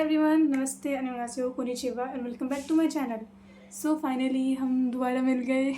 Everyone, नमस्ते, अन्योन्यासेओ, कोनिचिवा and welcome back to my channel. So finally हम दोबारा मिल गए।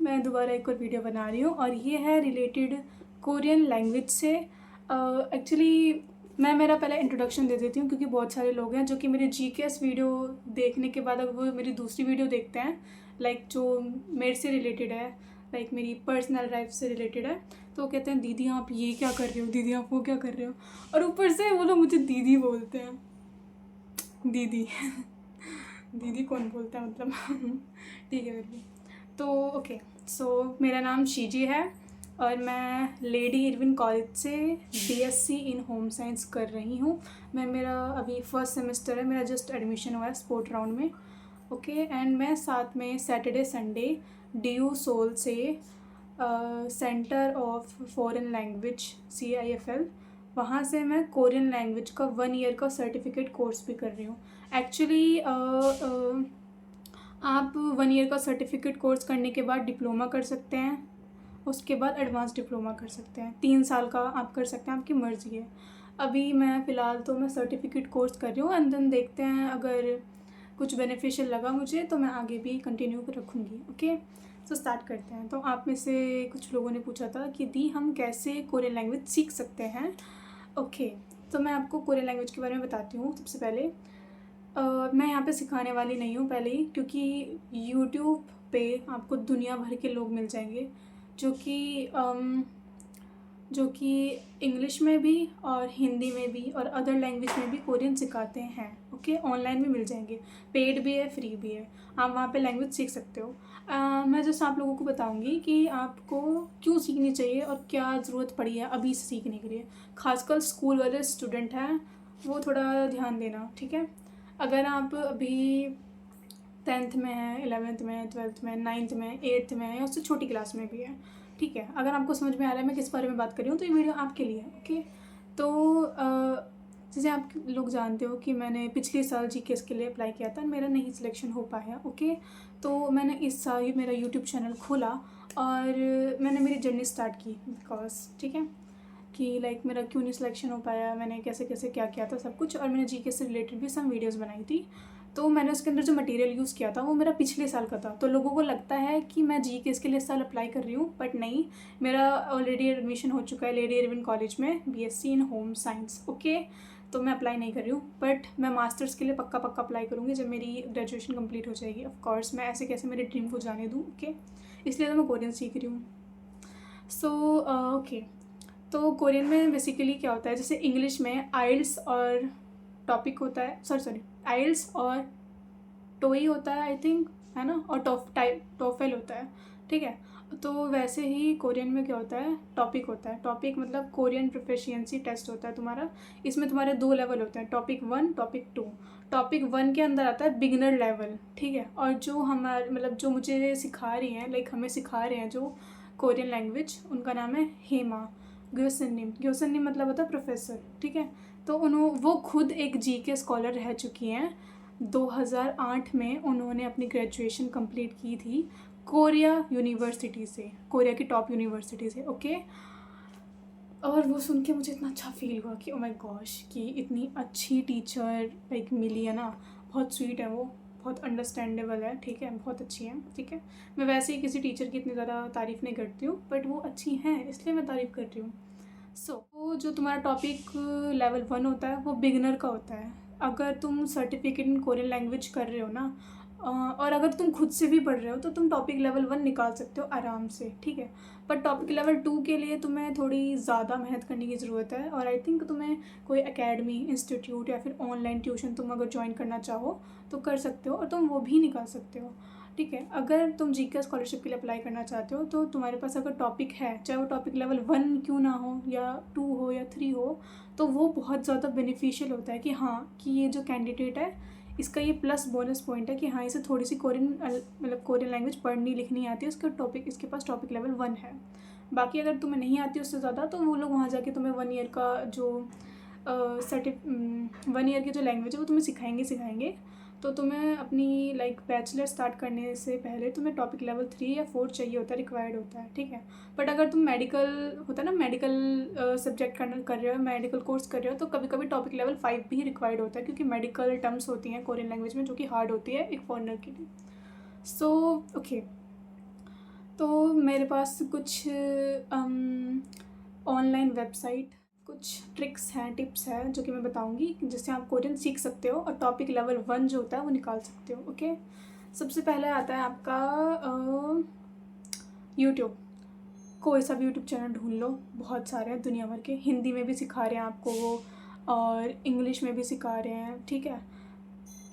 मैं दोबारा एक और वीडियो बना रही हूँ और ये है रिलेटेड कोरियन लैंग्वेज से। एक्चुअली मैं मेरा पहले इंट्रोडक्शन दे देती हूँ क्योंकि बहुत सारे लोग हैं जो कि मेरे जीकेएस वीडियो देखने के बाद अगर वो मेरी दूसरी वीडियो देखते हैं, लाइक जो मेरे से रिलेटेड है, लाइक मेरी पर्सनल लाइफ से रिलेटेड है, तो वो कहते हैं दीदी आप ये क्या कर रहे हो, दीदी आप वो क्या कर रहे हो। और ऊपर से वो लोग मुझे दीदी बोलते हैं। दीदी दीदी कौन बोलता है मतलब। ठीक है फिर भी। तो ओके, सो मेरा नाम शीजी है और मैं लेडी इरविन कॉलेज से बीएससी इन होम साइंस कर रही हूँ। मेरा अभी फर्स्ट सेमेस्टर है, मेरा जस्ट एडमिशन हुआ है स्पोर्ट राउंड में। ओके एंड मैं साथ में सैटरडे संडे DU सोल से centre of foreign language CIFL, वहाँ से मैं कोरियन लैंग्वेज का 1 ईयर का सर्टिफिकेट कोर्स भी कर रही हूँ। एक्चुअली आप 1 ईयर का सर्टिफिकेट कोर्स करने के बाद डिप्लोमा कर सकते हैं, उसके बाद एडवांस डिप्लोमा कर सकते हैं, 3 साल का आप कर सकते हैं, आपकी मर्ज़ी है। अभी मैं फ़िलहाल तो मैं सर्टिफिकेट कोर्स कर रही हूँ एंड देन देखते हैं, अगर कुछ बेनिफिशियल लगा मुझे तो मैं आगे भी कंटिन्यू रखूँगी। ओके, सो स्टार्ट करते हैं। तो आप में से कुछ लोगों ने पूछा था कि दी हम कैसे कोरियन लैंग्वेज सीख सकते हैं। ओके, तो मैं आपको कोरियन लैंग्वेज के बारे में बताती हूँ। सबसे पहले मैं यहाँ पे सिखाने वाली नहीं हूँ पहले ही, क्योंकि यूट्यूब पे आपको दुनिया भर के लोग मिल जाएंगे जो कि इंग्लिश में भी और हिंदी में भी और अदर लैंग्वेज में भी कोरियन सिखाते हैं। ओके, ऑनलाइन भी मिल जाएंगे, पेड भी है, फ्री भी है, आप वहाँ पे लैंग्वेज सीख सकते हो। मैं जस्ट आप लोगों को बताऊँगी कि आपको क्यों सीखनी चाहिए और क्या ज़रूरत पड़ी है अभी से सीखने के लिए। खासकर स्कूल वाले स्टूडेंट हैं वो थोड़ा ध्यान देना, ठीक है। अगर आप अभी 10th में है, 11th में, 12th में, 9th में, 8th में है या उससे छोटी क्लास में भी है, ठीक है, अगर आपको समझ में आ रहा है मैं किस बारे में बात कर रही हूँ तो ये वीडियो आपके लिए है। ओके, तो जैसे आप लोग जानते हो कि मैंने पिछले साल जीकेएस के लिए अप्लाई किया था, मेरा नहीं सिलेक्शन हो पाया। ओके, तो मैंने इस साल मेरा यूट्यूब चैनल खोला और मैंने मेरी जर्नी स्टार्ट की बिकॉज, ठीक है, कि लाइक मेरा क्यों नहीं सिलेक्शन हो पाया, मैंने कैसे कैसे क्या किया था सब कुछ, और मैंने जीकेएस से रिलेटेड भी सम वीडियोज़ बनाई थी। तो मैंने उसके अंदर जो मटेरियल यूज़ किया था वो मेरा पिछले साल का था। तो लोगों को लगता है कि मैं जीकेएस के लिए इस साल अप्लाई कर रही हूँ, बट नहीं, मेरा ऑलरेडी एडमिशन हो चुका है लेडी इरविन कॉलेज में BSc in home science. Okay, तो मैं अप्लाई नहीं कर रही हूँ, बट मैं मास्टर्स के लिए पक्का अप्लाई करूँगी जब मेरी ग्रेजुएशन कंप्लीट हो जाएगी। ऑफ कोर्स मैं ऐसे कैसे मेरे ड्रीम को जाने दूँ। ओके, इसलिए तो मैं कोरियन सीख रही हूँ। सो ओके, तो कोरियन में बेसिकली क्या होता है, जैसे इंग्लिश में आइल्स और टॉपिक होता है, सॉरी आइल्स और टोई होता है आई थिंक, है ना, और टॉफेल होता है, ठीक है। तो वैसे ही कोरियन में क्या होता है, टॉपिक होता है। टॉपिक मतलब कोरियन प्रोफिशिएंसी टेस्ट होता है तुम्हारा। इसमें तुम्हारे 2 लेवल होते हैं, टॉपिक 1, टॉपिक 2। टॉपिक 1 के अंदर आता है बिगिनर लेवल, ठीक है। और जो हमारे मतलब जो मुझे सिखा रही हैं, लाइक हमें सिखा रहे हैं जो कोरियन लैंग्वेज, उनका नाम है हेमा ग्योसननिम। ग्योसननिम मतलब होता है प्रोफेसर, ठीक है। तो वो खुद एक जीके स्कॉलर रह चुकी हैं। 2008 में उन्होंने अपनी ग्रेजुएशन कंप्लीट की थी कोरिया यूनिवर्सिटी से, कोरिया की टॉप यूनिवर्सिटी से। ओके, और वो सुन के मुझे इतना अच्छा फील हुआ कि ओ माय गॉश, कि इतनी अच्छी टीचर लाइक मिली है ना। बहुत स्वीट है वो, बहुत अंडरस्टैंडेबल है, ठीक है, बहुत अच्छी है, ठीक है। मैं वैसे ही किसी टीचर की इतनी ज़्यादा तारीफ़ नहीं करती हूँ, बट वो अच्छी हैं इसलिए मैं तारीफ़ कर रही हूँ। वो जो तुम्हारा टॉपिक लेवल 1 होता है वो बिगनर का होता है। अगर तुम सर्टिफिकेट इन कोरियन लैंग्वेज कर रहे हो ना, और अगर तुम खुद से भी पढ़ रहे हो तो तुम टॉपिक लेवल 1 निकाल सकते हो आराम से, ठीक है। पर टॉपिक लेवल 2 के लिए तुम्हें थोड़ी ज़्यादा मेहनत करने की ज़रूरत है, और आई थिंक तुम्हें कोई एकेडमी, इंस्टीट्यूट या फिर ऑनलाइन ट्यूशन तुम अगर ज्वाइन करना चाहो तो कर सकते हो और तुम वो भी निकाल सकते हो, ठीक है। अगर तुम जीके स्कॉलरशिप के लिए अप्लाई करना चाहते हो तो तुम्हारे पास अगर टॉपिक है, चाहे वो टॉपिक लेवल 1 क्यों ना हो या 2 हो या 3 हो, तो वो बहुत ज़्यादा बेनिफिशियल होता है कि हाँ, कि ये जो कैंडिडेट है इसका ये प्लस बोनस पॉइंट है कि हाँ, इसे थोड़ी सी कोरियन मतलब कोरियन लैंग्वेज पढ़नी लिखनी आती है, उसका टॉपिक, इसके पास टॉपिक लेवल 1 है। बाकी अगर तुम्हें नहीं आती उससे ज़्यादा तो वो लोग वहाँ जाके तुम्हें 1 ईयर का जो 1 ईयर की जो लैंग्वेज है वो तुम्हें सिखाएंगे। तो तुम्हें अपनी लाइक बैचलर स्टार्ट करने से पहले तुम्हें टॉपिक लेवल 3 या 4 चाहिए होता है, रिक्वायर्ड होता है, ठीक है। बट अगर तुम मेडिकल होता है ना, मेडिकल सब्जेक्ट कर रहे हो, मेडिकल कोर्स कर रहे हो, तो कभी कभी टॉपिक लेवल 5 भी रिक्वायर्ड होता है, क्योंकि मेडिकल टर्म्स होती हैं कोरियन लैंग्वेज में जो कि हार्ड होती है एक फॉरनर के लिए। सो ओके, तो मेरे पास कुछ ऑनलाइन वेबसाइट, कुछ ट्रिक्स हैं, टिप्स हैं जो कि मैं बताऊंगी जिससे आप कोरियन सीख सकते हो और टॉपिक लेवल 1 जो होता है वो निकाल सकते हो। ओके, सबसे पहले आता है आपका यूट्यूब। कोई सा भी यूट्यूब चैनल ढूंढ लो, बहुत सारे हैं दुनिया भर के, हिंदी में भी सिखा रहे हैं आपको वो और इंग्लिश में भी सिखा रहे हैं, ठीक है,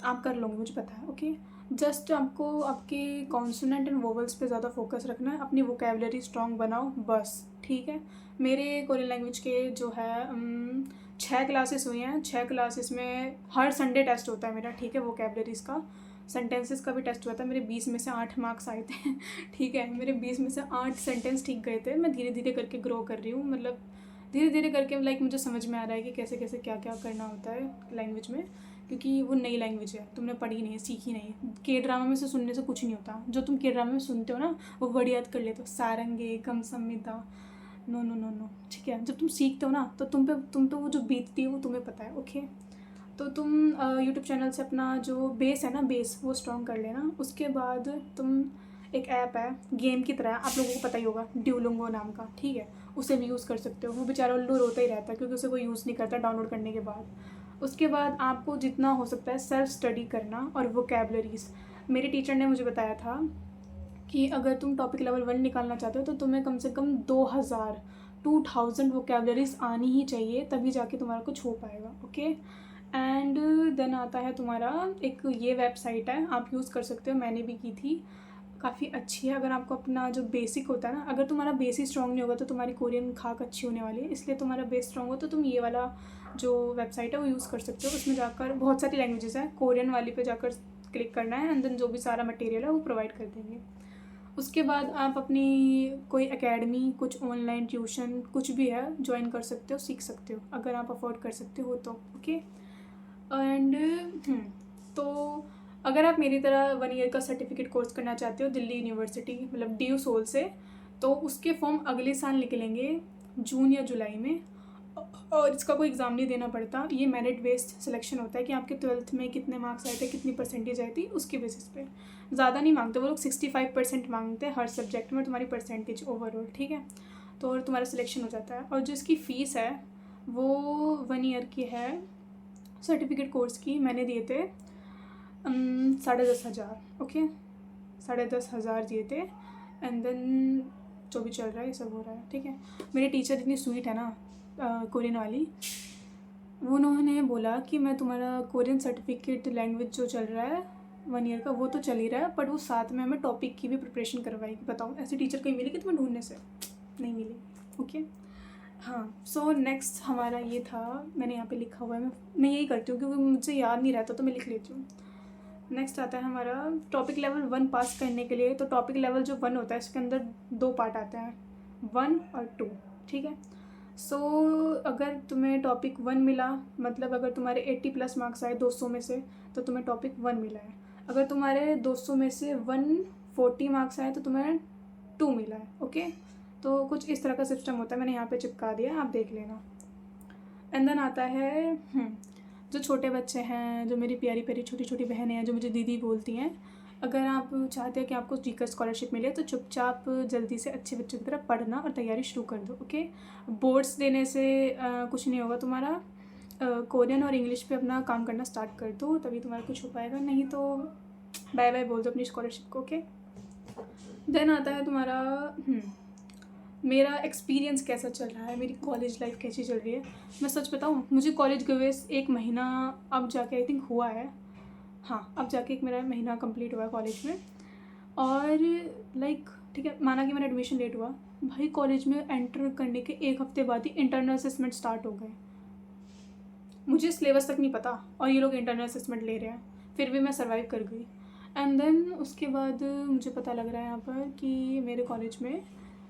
आप कर लोगे, मुझे पता है। ओके, जस्ट आपको आपके कॉन्सोनेंट एंड वोवल्स पे ज़्यादा फोकस रखना है, अपनी वोकेबलरी स्ट्रॉन्ग बनाओ बस, ठीक है। मेरे कोरियन लैंग्वेज के जो है 6 क्लासेस हुई हैं, 6 क्लासेस में हर संडे टेस्ट होता है मेरा, ठीक है, वोकेबलरीज का, सेंटेंसेस का भी टेस्ट हुआ था, मेरे 20 में से 8 मार्क्स आए थे ठीक है, मेरे 20 में से 8 सेंटेंस ठीक गए थे। मैं धीरे धीरे करके ग्रो कर रही हूँ, मतलब धीरे धीरे करके लाइक मुझे समझ में आ रहा है कि कैसे कैसे क्या क्या करना होता है लैंग्वेज में, क्योंकि वो नई लैंग्वेज है, तुमने पढ़ी नहीं है, सीखी नहीं है। के ड्रामा में से सुनने से कुछ नहीं होता, जो तुम के ड्रामा में सुनते हो ना वो वर्ड याद कर लेते हो, सारंगे, कम संमिता, नो नो नो नो, ठीक है। जब तुम सीखते हो ना तो तुम पे वो जो बीतती है वो तुम्हें पता है। ओके, तो तुम यूट्यूब चैनल से अपना जो बेस है ना, बेस वो स्ट्रॉन्ग कर लेना। उसके बाद तुम, एक ऐप है गेम की तरह, आप लोगों को पता ही होगा, ड्यूलिंगो नाम का, ठीक है, उसे भी यूज़ कर सकते हो। वो बेचारा उल्लू रोता ही रहता है क्योंकि उसे कोई यूज़ नहीं करता डाउनलोड करने के बाद। उसके बाद आपको जितना हो सकता है सेल्फ स्टडी करना और वोकेबलरीज। मेरे टीचर ने मुझे बताया था कि अगर तुम टॉपिक लेवल 1 निकालना चाहते हो तो तुम्हें कम से कम 2000 वोकेबलरीज आनी ही चाहिए, तभी जाके तुम्हारा कुछ हो पाएगा। ओके, एंड देन आता है तुम्हारा एक ये वेबसाइट है, आप यूज़ कर सकते हो, मैंने भी की थी, काफ़ी अच्छी है। अगर आपको अपना जो बेसिक होता है ना, अगर तुम्हारा बेसिक स्ट्रॉन्ग नहीं होगा तो तुम्हारी कोरियन खाक अच्छी होने वाली है, इसलिए तुम्हारा बेस स्ट्रॉन्ग हो तो तुम ये वाला जो वेबसाइट है वो यूज़ कर सकते हो। उसमें जाकर बहुत सारी लैंग्वेजेस हैं, कोरियन वाली पे जाकर क्लिक करना है एंड देन जो भी सारा मटेरियल है वो प्रोवाइड कर देंगे। उसके बाद आप अपनी कोई एकेडमी, कुछ ऑनलाइन ट्यूशन, कुछ भी है ज्वाइन कर सकते हो, सीख सकते हो अगर आप अफोर्ड कर सकते हो तो। ओके, एंड तो अगर आप मेरी तरह 1 ईयर का सर्टिफिकेट कोर्स करना चाहते हो दिल्ली यूनिवर्सिटी, मतलब DU सोल से, तो उसके फॉर्म अगले साल निकलेंगे जून या जुलाई में, और इसका कोई एग्ज़ाम नहीं देना पड़ता। ये मेरिट बेस्ड सिलेक्शन होता है कि आपके 12th में कितने मार्क्स आए थे, कितनी परसेंटेज आई थी, उसके बेसिस पे। ज़्यादा नहीं मांगते वो लोग, 65% मांगते हैं हर सब्जेक्ट में तुम्हारी परसेंटेज ओवरऑल, ठीक है। तो और तुम्हारा सिलेक्शन हो जाता है। और जो इसकी फ़ीस है वो 1 ईयर की है सर्टिफिकेट कोर्स की, मैंने दिए थे 10,500। ओके, 10,500 दिए थे एंड देन जो भी चल रहा है ये सब हो रहा है, ठीक है। मेरी टीचर इतनी स्वीट है ना, कोरियन वाली, वो उन्होंने बोला कि मैं तुम्हारा कोरियन सर्टिफिकेट लैंग्वेज जो चल रहा है 1 ईयर का वो तो चल ही रहा है, बट वो साथ में हमें टॉपिक की भी प्रिपरेशन करवाएगी। बताओ ऐसी टीचर कहीं मिलेगी तुम्हें ढूंढने से? नहीं मिलेगी। ओके, हाँ, सो नेक्स्ट हमारा ये था, मैंने यहाँ पे लिखा हुआ है, मैं यही करती हूँ क्योंकि मुझे याद नहीं रहता तो मैं लिख लेती हूँ। नेक्स्ट आता है हमारा टॉपिक लेवल 1 पास करने के लिए। तो टॉपिक लेवल जो 1 होता है इसके अंदर 2 पार्ट आते हैं, 1 और 2, ठीक है। सो अगर तुम्हें टॉपिक 1 मिला, मतलब अगर तुम्हारे 80+ मार्क्स आए 200 में से, तो तुम्हें टॉपिक 1 मिला है। अगर तुम्हारे 200 में से 140 मार्क्स आए तो तुम्हें 2 मिला है। ओके, तो कुछ इस तरह का सिस्टम होता है, मैंने यहाँ पे चिपका दिया, आप देख लेना। एंड देन आता है जो छोटे बच्चे हैं, जो मेरी प्यारी प्यारी छोटी छोटी बहनें हैं जो मुझे दीदी बोलती हैं, अगर आप चाहते हैं कि आपको जीकर स्कॉलरशिप मिले तो चुपचाप जल्दी से अच्छे बच्चों की तरह पढ़ना और तैयारी शुरू कर दो। ओके, बोर्ड्स देने से कुछ नहीं होगा तुम्हारा, कोरियन और इंग्लिश पे अपना काम करना स्टार्ट कर दो, तभी तुम्हारा कुछ हो पाएगा, नहीं तो बाय बाय बोल दो अपनी स्कॉलरशिप को। ओके, देन आता है तुम्हारा मेरा एक्सपीरियंस कैसा चल रहा है, मेरी कॉलेज लाइफ कैसी चल रही है। मैं सच बताऊँ, मुझे कॉलेज गए हुए 1 महीना अब जाके आई थिंक हुआ है, हाँ अब जाके एक मेरा महीना कंप्लीट हुआ है कॉलेज में। और लाइक ठीक है, माना कि मेरा एडमिशन लेट हुआ, भाई कॉलेज में एंटर करने के 1 हफ्ते बाद ही इंटरनल असेसमेंट स्टार्ट हो गए। मुझे सिलेबस तक नहीं पता और ये लोग इंटरनल असेसमेंट ले रहे हैं, फिर भी मैं सर्वाइव कर गई। एंड देन उसके बाद मुझे पता लग रहा है यहाँ पर कि मेरे कॉलेज में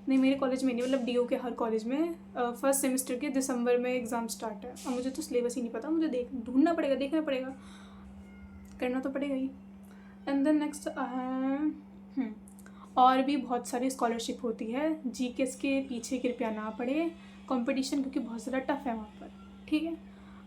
नहीं, मेरे कॉलेज में नहीं, मतलब DO के हर कॉलेज में फर्स्ट सेमेस्टर के दिसंबर में एग्ज़ाम स्टार्ट है। अब मुझे तो सिलेबस ही नहीं पता, मुझे ढूंढना पड़ेगा, देखना पड़ेगा, करना तो पड़ेगा ही। एंड देन नेक्स्ट और भी बहुत सारी स्कॉलरशिप होती है, GKS के पीछे कृपया ना पड़े कंपटीशन, क्योंकि बहुत ज़्यादा टफ है वहाँ पर, ठीक है।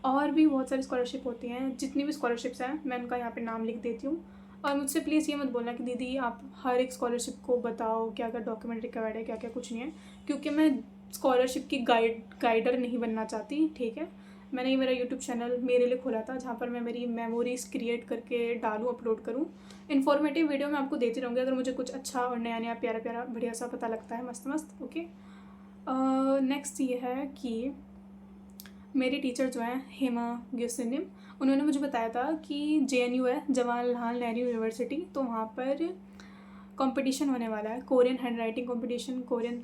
और भी बहुत सारी स्कॉलरशिप होती हैं, जितनी भी स्कॉलरशिप्स हैं मैं उनका यहाँ पे नाम लिख देती हूँ। और मुझसे प्लीज़ ये मत बोलना कि दीदी आप हर एक स्कॉलरशिप को बताओ क्या क्या डॉक्यूमेंट रिक्वायर्ड है, क्या क्या कुछ नहीं है, क्योंकि मैं स्कॉलरशिप की गाइडर नहीं बनना चाहती, ठीक है। मैंने ये मेरा यूट्यूब चैनल मेरे लिए खोला था, जहाँ पर मैं मेरी मेमोरीज़ क्रिएट करके डालूँ, अपलोड करूँ। इन्फॉर्मेटिव वीडियो मैं आपको देती रहूँगी, अगर मुझे कुछ अच्छा और नया नया प्यारा प्यारा बढ़िया सा पता लगता है, मस्त मस्त, ओके। नेक्स्ट ये है कि मेरी टीचर जो है हेमा ग्युसिनिम, उन्होंने मुझे बताया था कि JNU है, जवाहरलाल नेहरू यूनिवर्सिटी, तो वहाँ पर कंपटीशन होने वाला है, Korean hand writing competition, Korean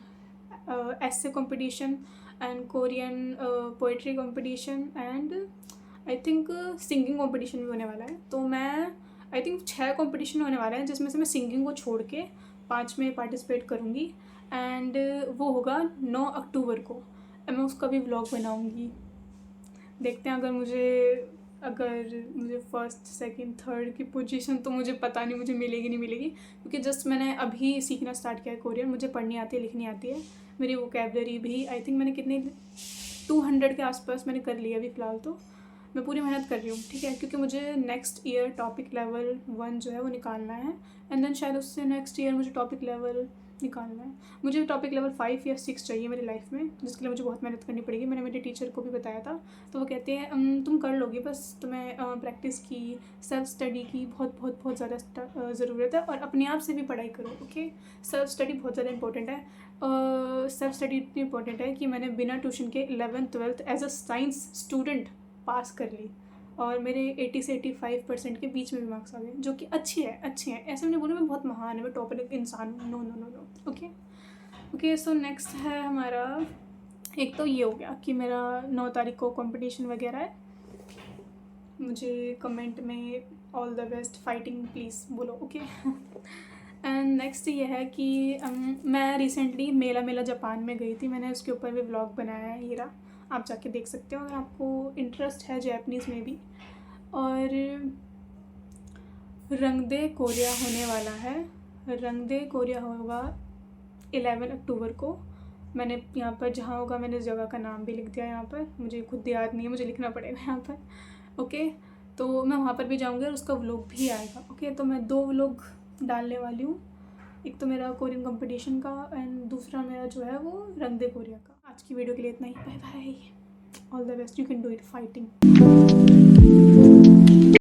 essay competition and Korean poetry competition and I think singing competition भी होने वाला है। तो मैं आई थिंक 6 कॉम्पिटिशन होने वाले हैं, जिसमें से मैं सिंगिंग को छोड़ के 5 में पार्टिसिपेट करूँगी। एंड वो होगा 9 अक्टूबर को, मैं उसका भी व्लॉग बनाऊँगी। देखते हैं, अगर मुझे फर्स्ट सेकंड थर्ड की पोजीशन, तो मुझे पता नहीं मुझे मिलेगी नहीं मिलेगी, क्योंकि जस्ट मैंने अभी सीखना स्टार्ट किया है कोरियन, मुझे पढ़नी आती है, लिखनी आती है, मेरी वोकैबलरी भी आई थिंक मैंने कितने 200 के आसपास मैंने कर लिया अभी फ़िलहाल। तो मैं पूरी मेहनत कर रही हूँ, ठीक है, क्योंकि मुझे नेक्स्ट ईयर टॉपिक लेवल 1 जो है वो निकालना है, एंड देन शायद उससे नेक्स्ट ईयर मुझे टॉपिक लेवल निकालना है। मुझे टॉपिक लेवल 5 या 6 चाहिए मेरी लाइफ में, जिसके लिए मुझे बहुत मेहनत करनी पड़ेगी। मैंने मेरे टीचर को भी बताया था, तो वो कहते हैं तुम कर लोगे, बस तुम्हें प्रैक्टिस की, सेल्फ स्टडी की बहुत बहुत बहुत ज़्यादा ज़रूरत है, और अपने आप से भी पढ़ाई करो, ओके। सेल्फ स्टडी बहुत ज़्यादा इंपॉर्टेंट है। सेल्फ स्टडी इतनी इंपॉर्टेंट है कि मैंने बिना ट्यूशन के 11th 12th as a science student pass कर ली, और मेरे 80 से 85% के बीच में भी मार्क्स आ गए, जो कि अच्छे हैं। ऐसे मैंने बोला मैं बहुत महान है, मैं टॉपर इंसान हूँ, no no no no, okay. So next है हमारा, एक तो ये हो गया कि मेरा 9 तारीख को कंपटीशन वगैरह है, मुझे कमेंट में all the best, fighting please बोलो, ओके। एंड नेक्स्ट ये है कि मैं रिसेंटली मेला जापान में गई थी, मैंने उसके ऊपर भी व्लॉग बनाया है, ये रहा, आप जाके देख सकते हो अगर आपको इंटरेस्ट है जापानीज़ में भी। और रंग दे कोरिया होने वाला है, रंग दे कोरिया होगा 11 अक्टूबर को। मैंने यहाँ पर जहाँ होगा मैंने उस जगह का नाम भी लिख दिया, यहाँ पर मुझे खुद याद नहीं है, मुझे लिखना पड़ेगा यहाँ पर, ओके। तो मैं वहाँ पर भी जाऊँगी और उसका व्लॉग भी आएगा, ओके। तो मैं 2 व्लॉग डालने वाली हूँ, एक तो मेरा कोरियन कंपटीशन का एंड दूसरा मेरा जो है वो रंग दे कोरिया का। आज की वीडियो के लिए इतना ही, bye bye, all the best, you can do it, fighting.